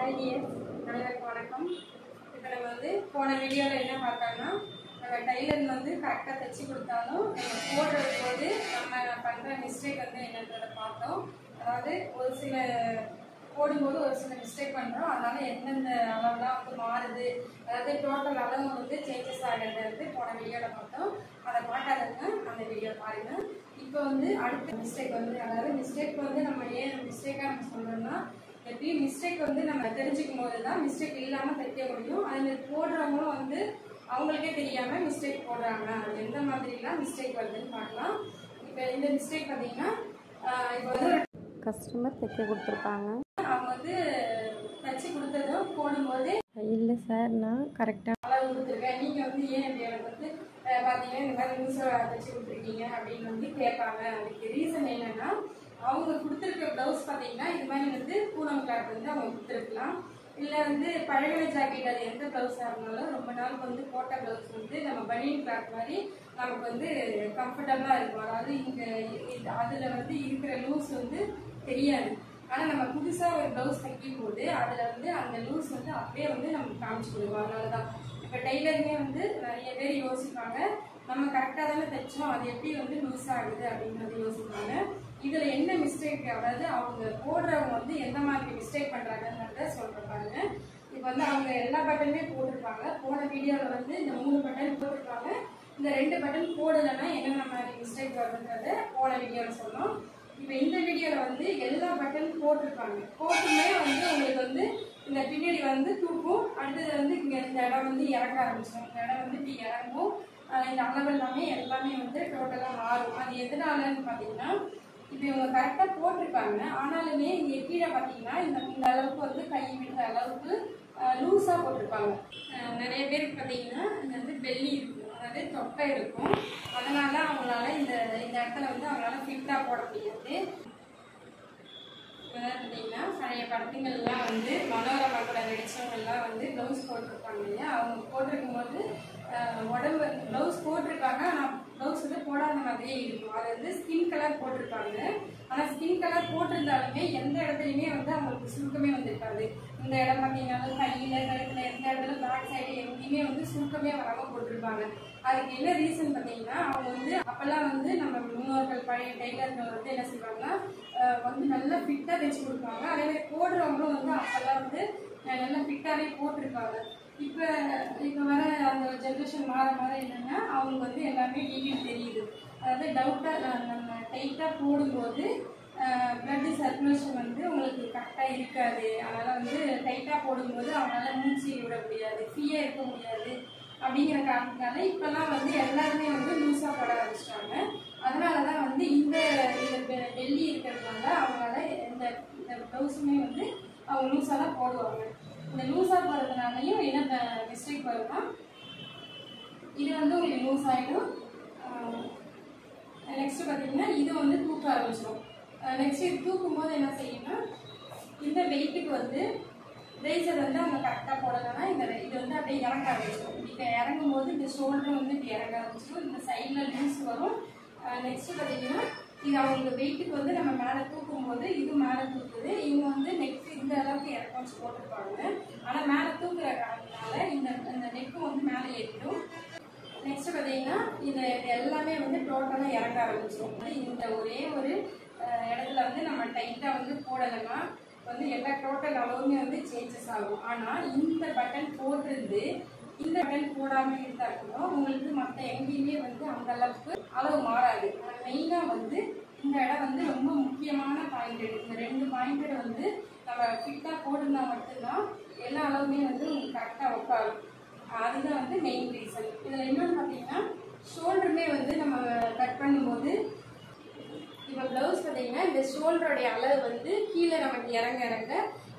Hi tears, அனைவருக்கும் வணக்கம். இப்போ நம்ம போன வீடியோவில் என்ன பார்த்தோம்னா, நம்ம டைலர் கரெக்டாக தைச்சி கொடுத்தாலும் நம்ம போடுறது போது நம்ம பண்ணுற மிஸ்டேக் என்னன்றதை பார்த்தோம். அதாவது ஒரு சில போடும்போது ஒரு சில மிஸ்டேக் பண்ணுறோம், அதனால எந்தெந்த அளவுலாம் மாறுது, அதாவது டோட்டல் அளவு சேஞ்சஸ் ஆகிறது போன வீடியோவில் பார்த்தோம். அதை பார்க்காதவங்க அந்த வீடியோ பாருங்கள். இப்போ அடுத்த மிஸ்டேக் அதாவது மிஸ்டேக் நம்ம ஏன் மிஸ்டேக்காக நம்ம சொல்கிறோம்னா, எப்பயும் மிஸ்டேக் நம்ம தெரிஞ்சுக்கும் போது தான் மிஸ்டேக் இல்லாமல் தைக்க முடியும். அதுமாதிரி போடுறவங்களும் அவங்களுக்கே தெரியாமல் மிஸ்டேக் போடுறாங்க. அது எந்த மாதிரிலாம் மிஸ்டேக் வருதுன்னு பார்க்கலாம். இப்போ இந்த மிஸ்டேக் பார்த்தீங்கன்னா, இப்போ கஸ்டமர் தைக்க கொடுத்துருப்பாங்க. அவங்க தைச்சி கொடுத்ததும் போடும்போது இல்லை சார், நான் கரெக்டாக அளவு கொடுத்துருக்கேன், நீங்கள் ஏன் இப்படி எனக்கு பார்த்தீங்கன்னா இந்த மாதிரி நியூஸை தைச்சி கொடுத்துருக்கீங்க அப்படின்னு கேட்பாங்க. அதுக்கு ரீசன் என்னன்னா, அவங்க கொடுத்துருக்க ப்ளவுஸ் பார்த்தீங்கன்னா இது மாதிரி பூனம் கிளாத் அவங்க கொடுத்துருக்கலாம். இல்லை பழகின ஜாக்கெட், அது எந்த ப்ளவுஸாக இருந்தாலும் ரொம்ப நாளுக்கு போட்ட ப்ளவுஸ் நம்ம பனியன் கிளாத் மாதிரி நமக்கு கம்ஃபர்டபுளாக இருக்கும். அதாவது இங்கே அதில் இருக்கிற லூஸ் தெரியாது. ஆனால் நம்ம புதுசாக ஒரு ப்ளவுஸ் தைக்கும் போது அதில் அந்த லூஸ் அப்படியே நமக்கு காமிச்சு கொடுக்கும். அதனால தான் இப்போ டெய்லருமே நிறைய பேர் யோசிப்பாங்க, நம்ம கரெக்டாக தானே தைச்சோம், அது எப்படி லூஸ் ஆகுது அப்படின்றது யோசிப்பாங்க. இதில் என்ன மிஸ்டேக், அதாவது அவங்க போடுறவங்க எந்த மாதிரி மிஸ்டேக் பண்ணுறாங்கன்றத சொல்கிறாங்க. இப்போ அவங்க எல்லா பட்டனுமே போட்டிருப்பாங்க. போன வீடியோவில் இந்த 3 பட்டன் போட்டிருப்பாங்க. இந்த 2 பட்டன் போடலைன்னா என்னென்ன மாதிரி மிஸ்டேக் வருதுன்றத போன வீடியோவில் சொன்னோம். இப்போ இந்த வீடியோவில் எல்லா பட்டனும் போட்டிருப்பாங்க. போட்டுமே உங்களுக்கு இந்த பின்னாடி தூக்கும். அடுத்தது இங்கே இந்த இடம் இறங்க ஆரம்பிச்சிடும். இந்த இடம் இப்படி இறங்கும். இந்த அளவு எல்லாமே டோட்டலாக மாறும். அது எதனாலன்னு பார்த்தீங்கன்னா, இப்போ இவங்க கரெக்டாக போட்டிருப்பாங்க, ஆனாலுமே இங்கே கீழே பார்த்தீங்கன்னா இந்த அளவுக்கு கை விடுற அளவுக்கு லூஸாக போட்டிருப்பாங்க. நிறைய பேருக்கு பார்த்தீங்கன்னா இந்த பெல்லி இருக்கும், அதாவது தொப்பை இருக்கும். அதனால அவங்களால இந்த இடத்துல அவங்களால ஃபிட்டாக போட முடியாது. பார்த்தீங்கன்னா பழைய படத்துங்கள்லாம் மனோரமாவோட நடிச்சவங்கள்லாம் ப்ளவுஸ் போட்டிருப்பாங்க இல்லையா, அவங்க போட்டிருக்கும் போது உடம்பு ப்ளவுஸ் போட்டிருப்பாங்க, ஆனால் ப்ளவுஸ் போடாத மாதிரியே இருக்கும். அது ஸ்கின் கலர் போட்டிருப்பாங்க. ஆனால் ஸ்கின் கலர் போட்டிருந்தாலுமே எந்த இடத்துலையுமே அவங்களுக்கு சுருக்கமே வந்திருக்காது. இந்த இடம் பார்த்தீங்கன்னா கையில் கழுத்தில் எந்த இடத்துல பேக் சைடு எங்கேயுமே சுருக்கமே வராமல் போட்டிருப்பாங்க. அதுக்கு என்ன ரீசன் பார்த்தீங்கன்னா, அவங்க அப்போல்லாம் நம்ம முன்னோர்கள் பழைய டெய்லர்கள் என்ன செய்வாங்கன்னா நல்லா ஃபிட்டாக தைச்சி கொடுப்பாங்க. அதேமாதிரி போடுறவங்களும் அப்போல்லாம் நல்லா ஃபிட்டாகவே போட்டிருக்காங்க. இப்போ வர அந்த ஜென்ரேஷன் மாற என்னென்னா, அவங்க எல்லாமே டீட்டெயில் தெரியுது. அதாவது டவுட்டாக நம்ம டைட்டாக போடும்போது பிளட் சர்க்குலேஷன் உங்களுக்கு கரெக்டாக இருக்காது. அதனால் டைட்டாக போடும்போது அவங்களால மூச்சு விட முடியாது, ஃப்ரீயாக இருக்க முடியாது. அப்படிங்கிற காரணத்தினால இப்போல்லாம் எல்லாருமே லூஸாக போட ஆரம்பிச்சிட்டாங்க. அதனால தான் இந்த டெல்லி இருக்கிறதுனால அவங்களால இந்த ப்ளவுஸுமே அவங்க லூஸாக தான் போடுவாங்க. இந்த லூஸாக போடுறதுனாலையும் என்ன மிஸ்டேக் வரும்னா, இது உங்களுக்கு லூஸ் ஆகிடும். நெக்ஸ்ட்டு பார்த்தீங்கன்னா இது தூக்க ஆரம்பிச்சிடும். நெக்ஸ்ட் இது தூக்கும் போது என்ன செய்யும்னா, இந்த வெயிட்டுக்கு ரேசர் அவங்க கரெக்டாக போடலைன்னா இது அப்படியே இறங்க ஆரம்பிச்சிடும். இப்போ இறங்கும் போது இந்த ஷோல்டரும் இப்படி இறங்க ஆரம்பிச்சிடும். இந்த சைடில் லூஸ் வரும். நெக்ஸ்ட்டு பார்த்தீங்கன்னா, இது அவங்களுக்கு வெயிட்டுக்கு நம்ம மேலே தூக்கும் போது இது மேலே தூக்குது. இவங்க நெக்ஸ்ட் இந்த அளவுக்கு இறக்க வச்சு போட்டிருப்பாங்க. ஆனால் மேலே தூக்குற காரணத்தினால இந்த நெக்கும் மேலே ஏறிடும். நெக்ஸ்ட் பார்த்தீங்கன்னா இது எல்லாமே டோட்டலாக இறங்க ஆரம்பிச்சிடும். இந்த ஒரே ஒரு இடத்துல நம்ம டைட்டாக போடலைன்னா எல்லா டோட்டல் அளவுமே சேஞ்சஸ் ஆகும். ஆனால் இந்த பட்டன் போட்டிருந்து இந்த பட்டன் போடாமல் இருந்தாலும் உங்களுக்கு மற்ற எங்கேயுமே அந்த அளவுக்கு அளவு மாறாது. மெயினாக இந்த இடம் ரொம்ப முக்கியமான பாயிண்டட். இந்த 2 பாயிண்டட் நம்ம ஃபிட்டாக போடுனா மட்டும்தான் எல்லா அளவுமே உங்களுக்கு கரெக்டாக உட்காரும். அதுதான் மெயின் ரீசன். இதில் என்னன்னு பார்த்தீங்கன்னா, ஷோல்டருமே நம்ம கட் பண்ணும்போது இப்போ ப்ளவுஸ் பார்த்தீங்கன்னா இந்த ஷோல்டருடைய அளவு கீழே நமக்கு இறங்க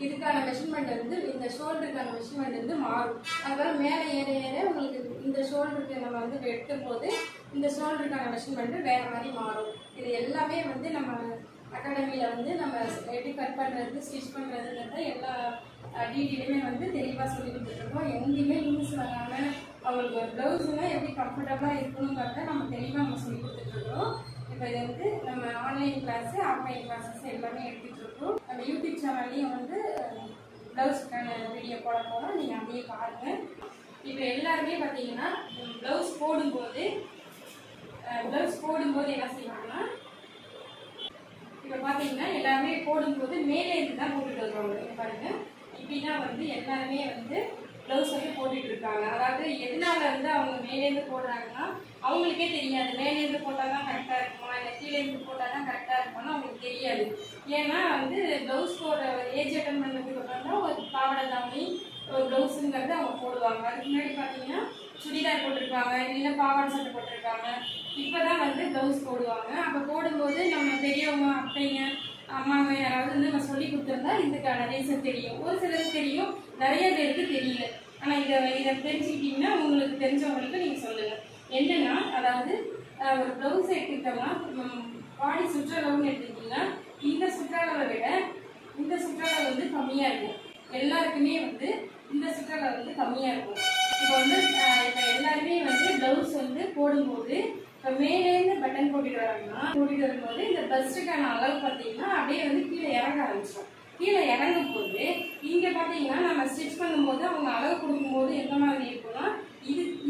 இதுக்கான மெஷர்மெண்ட் இந்த ஷோல்டருக்கான மெஷர்மெண்ட் மாறும். அதுக்கப்புறம் மேலே ஏற உங்களுக்கு இந்த ஷோல்டருக்கு நம்ம வெட்டும் போது இந்த ஷோல்டருக்கான மெஷர்மெண்ட் வேறு மாதிரி மாறும். இது எல்லாமே நம்ம அகாடமியில் நம்ம எப்படி கட் பண்ணுறது, ஸ்டிச் பண்ணுறதுங்கிறத எல்லா டீட்டெயிலுமே தெளிவாக சொல்லி கொடுத்துட்ருக்கோம். எங்கேயுமே லூஸ் வராமல் அவங்களுக்கு ஒரு ப்ளவுஸுனா எப்படி கம்ஃபர்டபுளாக இருக்கணுங்கிறத நம்ம தெளிவாக சொல்லி கொடுத்துட்ருக்கோம். இப்போ இது நம்ம ஆன்லைன் கிளாஸு, ஆஃப்லைன் கிளாஸஸ் எல்லாமே எடுத்துகிட்ருக்கோம். நம்ம யூடியூப் சேனல்லையும் ப்ளவுஸுக்கான வீடியோ போட போகிறோம், நீங்கள் அதையே பாருங்கள். இப்போ எல்லாருமே பார்த்தீங்கன்னா ப்ளவுஸ் போடும்போது என்ன செய்வாங்கன்னா, இப்போ பார்த்தீங்கன்னா எல்லாருமே போடும்போது மேலே இருந்து தான் போட்டுட்டு வருவாங்க. பாருங்க, இப்படிதான் வந்து எல்லாருமே வந்து ப்ளவுஸ் வந்து போட்டுட்டு இருக்காங்க. அதாவது எதனால வந்து அவங்க மேலேருந்து போடுறாங்கன்னா அவங்களுக்கே தெரியாது. மேலேருந்து போட்டால் தான் கரெக்டாக இருக்குமா, இல்லை கீழேருந்து போட்டால் தான் கரெக்டாக இருக்குமான்னு அவங்களுக்கு தெரியாது. ஏன்னா வந்து ப்ளவுஸ் போடுற ஏஜ் அட்டன் பண்ணதுக்கு அப்புறம் தான் ஒரு பாவாடை தாவணி ஒரு ப்ளவுஸுங்கிறது அவங்க போடுவாங்க. அதுக்கு முன்னாடி பார்த்தீங்கன்னா சுடிதார் போட்டிருப்பாங்க, இல்லை பாவாடை சட்டை போட்டிருக்காங்க. இப்போ தான் வந்து ப்ளவுஸ் போடுவாங்க. அப்போ போடும்போது நம்ம பெரியவங்க, அத்தைங்க, அம்மாங்க யாராவது வந்து நம்ம சொல்லி கொடுத்துருந்தா இதுக்கான ரீசன் தெரியும். ஒரு சிலருக்கு தெரியும், நிறைய பேருக்கு தெரியல. ஆனால் இதை தெரிஞ்சுக்கிட்டீங்கன்னா உங்களுக்கு தெரிஞ்சவங்களுக்கு நீங்கள் சொல்லுங்கள். என்னன்னா, அதாவது ஒரு ப்ளவுஸ் எடுத்துக்கிட்டோம்னா பாடி சுற்றளவுன்னு எடுத்துக்கிட்டிங்கன்னா இந்த சுற்றளவை விட இந்த சுற்றளவு வந்து கம்மியாக இருக்கும். எல்லாருக்குமே வந்து இந்த சுற்றளவு வந்து கம்மியாக இருக்கும். இப்போ வந்து இப்போ எல்லாருமே வந்து ப்ளவுஸ் வந்து போடும்போது இப்போ மேலேருந்து பட்டன் போட்டுட்டு வரும்போது இந்த பஸ்ட்டுக்கான அளவு பார்த்தீங்கன்னா அப்படியே வந்து கீழே இறங்க ஆரம்பிச்சிடும். கீழே இறங்கும் போது இங்கே பார்த்தீங்கன்னா நம்ம ஸ்டிச் பண்ணும்போது அவங்க அளவு கொடுக்கும்போது எந்த மாதிரி இருக்குன்னா,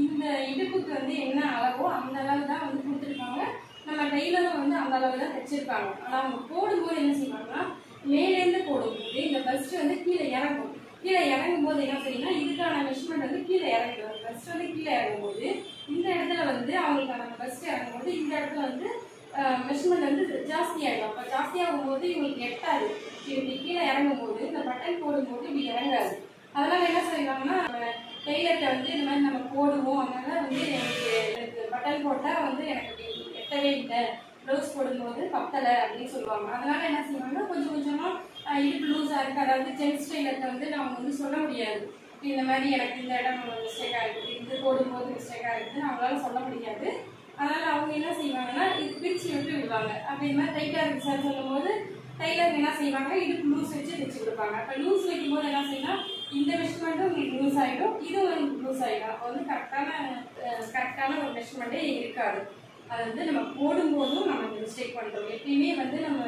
இந்த இடுப்புக்கு வந்து என்ன அளவோ அந்த அளவு தான் வந்து கொடுத்துருப்பாங்க. நம்ம டெய்லரும் வந்து அந்த அளவு தான் தைச்சிருப்பாங்க. ஆனால் அவங்க போடும்போது என்ன செய்வாங்கன்னா, மேலேருந்து போடும்போது இந்த பஸ்ட் வந்து கீழே இறங்கும். கீழே இறங்கும் போது என்ன செய்யணும்னா, இதுக்கான மெஷர்மெண்ட் வந்து கீழே இறங்கிடும். பஸ்ட் வந்து கீழே இறங்கும்போது இந்த இடத்துல வந்து அவங்களுக்கான பஸ்ட் இறங்கும்போது இந்த இடத்துல வந்து மெஷர்மெண்ட் வந்து ஜாஸ்தி ஆகிடும். அப்போ ஜாஸ்தியாகும் போது இவங்களுக்கு எட்டாது. இப்படி கீழே இறங்கும் போது இந்த பட்டன் போடும்போது இப்படி இறங்காது. அதனால என்ன செய்வாங்கன்னா, டெய்லர்கிட்ட வந்து இந்த மாதிரி நம்ம போடுவோம், அதனால வந்து எனக்கு பட்டன் போட்டால் வந்து எனக்கு எட்டவே இல்லை, ப்ளவுஸ் போடும்போது பத்தலை அப்படின்னு சொல்லுவாங்க. அதனால என்ன செய்வாங்கன்னா, கொஞ்சம் கொஞ்சமாக இடுப்பு லூஸாக இருக்குது. அதாவது ஜென்ஸ் டெய்லர்கிட்ட வந்து நம்ம வந்து சொல்ல முடியாது, இந்த மாதிரி எனக்கு இந்த இடம் மிஸ்டேக்காக இருக்குது, இது போடும்போது மிஸ்டேக்காக இருக்குதுன்னு அவங்களால சொல்ல முடியாது. அதனால் அவங்க என்ன செய்வாங்கன்னா, இது பிரித்து விட்டு விடுவாங்க. அப்படி இந்த மாதிரி டைட்டாக இருக்குது சார் சொல்லும்போது டைலர் என்ன செய்வாங்க, இடுப்பு லூஸ் வச்சு தைச்சு கொடுப்பாங்க. அப்போ லூஸ் வைக்கும்போது என்ன செய்யணும், இந்த மெஷர்மெண்ட்டும் உங்களுக்கு லூஸ் ஆகிடும், இதுவும் உங்களுக்கு லூஸ் ஆகிடும். அப்போ வந்து கரெக்டான ஒரு மெஷர்மெண்ட்டே இருக்காது. அது வந்து நம்ம போடும்போதும் நம்ம மிஸ்டேக் பண்ணுறோம். எப்பயுமே வந்து நம்ம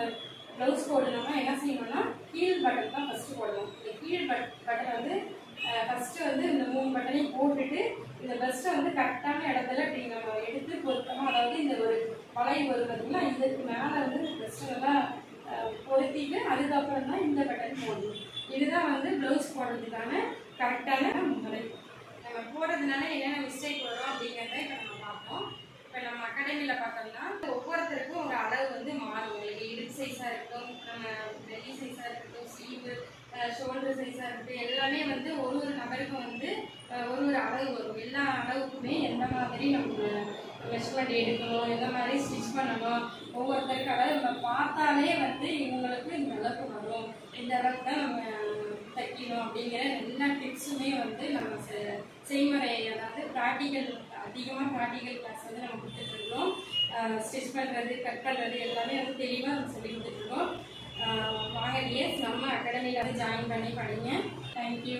ப்ளவுஸ் போடணும்னா என்ன செய்யணும்னா, கீழ் பட்டன் தான் ஃபஸ்ட்டு போடணும். இந்த கீழ் பட்டன் வந்து ஃபஸ்ட்டு வந்து இந்த 3 பட்டனையும் போட்டுட்டு இந்த பெஸ்ட்டை வந்து கரெக்டான இடத்துல இப்படி நம்ம எடுத்து பொருத்தமாக, அதாவது இந்த ஒரு வளைவு வரும் பார்த்தீங்கன்னா, இதுக்கு மேலே வந்து பெஸ்ட்டை நல்லா பொருத்திட்டு அதுக்கப்புறம் தான் இந்த பட்டன் போடணும். இதுதான் வந்து ப்ளவுஸ் போடுறதுக்கான கரெக்டான முறை. நம்ம போடுறதுனால என்னென்ன மிஸ்டேக் வரும் அப்படிங்கிறத இப்போ நம்ம பார்ப்போம். இப்போ நம்ம அகாடமியில் பார்த்தோம்னா ஒவ்வொருத்தருக்கும் ஒரு அளவு வந்து மாறும். உங்களுக்கு இடுப்பு சைஸாக இருக்கும், நம்ம பெரிய சைஸாக இருக்கட்டும், ஸ்லீவு, ஷோல்டர் சைஸாக இருக்கட்டும், எல்லாமே வந்து ஒரு நபருக்கும் வந்து ஒரு அளவு வரும். எல்லா அளவுக்குமே எந்த மாதிரி நம்ம மெஷர்மெண்ட் எடுக்கணும், எந்த மாதிரி ஸ்டிச் பண்ணணும், ஒவ்வொருத்தருக்கு அதாவது நம்ம பார்த்தாலே வந்து இவங்களுக்கு இந்த அளவுக்கு வரும், இந்த அளவுக்கு தான் நம்ம தைக்கணும் அப்படிங்கிற எல்லா டிப்ஸுமே வந்து நம்ம செய்முறை, அதாவது ப்ராக்டிக்கல், அதிகமாக ப்ராக்டிக்கல் கிளாஸ் வந்து நம்ம கொடுத்துட்ருக்கோம். ஸ்டிச் பண்ணுறது, கட் பண்ணுறது எல்லாமே வந்து தெளிவாக நம்ம சொல்லி கொடுத்துட்ருக்கோம். வாங்க டியர்ஸ், நம்ம அகாடமியில் வந்து ஜாயின் பண்ணி படிங்க. தேங்க்யூ.